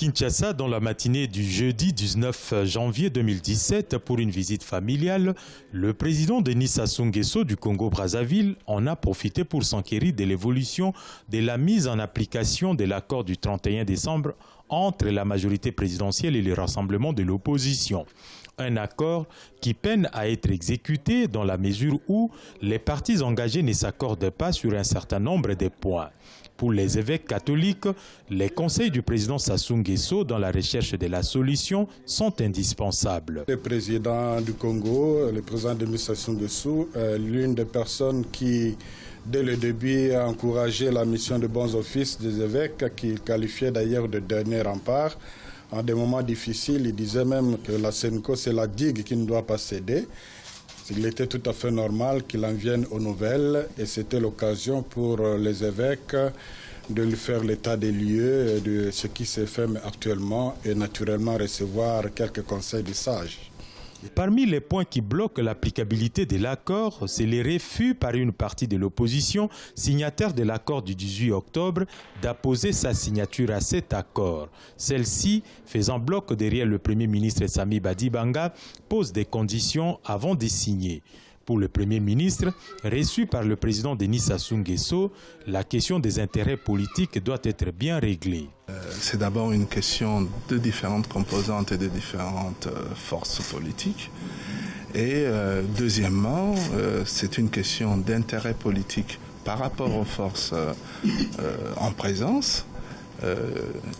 Kinshasa, dans la matinée du jeudi 19 janvier 2017, pour une visite familiale, le président Denis Sassou Nguesso du Congo-Brazzaville en a profité pour s'enquérir de l'évolution de la mise en application de l'accord du 31 décembre entre la majorité présidentielle et le rassemblement de l'opposition. Un accord qui peine à être exécuté dans la mesure où les partis engagés ne s'accordent pas sur un certain nombre de points. Pour les évêques catholiques, les conseils du président Sassou Nguesso dans la recherche de la solution sont indispensables. Le président du Congo, le président Denis Sassou Nguesso, l'une des personnes qui, dès le début, a encouragé la mission de bons offices des évêques, qu'il qualifiait d'ailleurs de dernier rempart. En des moments difficiles, il disait même que la Senko, c'est la digue qui ne doit pas céder. Il était tout à fait normal qu'il en vienne aux nouvelles et c'était l'occasion pour les évêques de lui faire l'état des lieux de ce qui s'est fait actuellement et naturellement recevoir quelques conseils des sages. Parmi les points qui bloquent l'applicabilité de l'accord, c'est les refus par une partie de l'opposition, signataire de l'accord du 18 octobre, d'apposer sa signature à cet accord. Celle-ci, faisant bloc derrière le Premier ministre Sami Badibanga, pose des conditions avant de signer. Pour le Premier ministre, reçu par le président Denis Sassou Nguesso, la question des intérêts politiques doit être bien réglée. C'est d'abord une question de différentes composantes et de différentes forces politiques. Et deuxièmement, c'est une question d'intérêt politique par rapport aux forces en présence.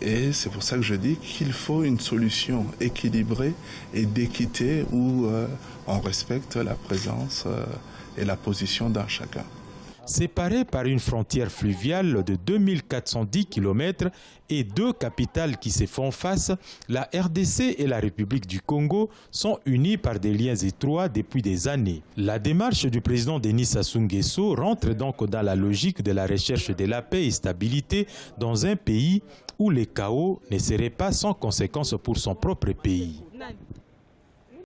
Et c'est pour ça que je dis qu'il faut une solution équilibrée et d'équité où on respecte la présence et la position d'un chacun. Séparés par une frontière fluviale de 2410 km et deux capitales qui se font face, la RDC et la République du Congo sont unies par des liens étroits depuis des années. La démarche du président Denis Sassou Nguesso rentre donc dans la logique de la recherche de la paix et stabilité dans un pays où les chaos ne seraient pas sans conséquences pour son propre pays.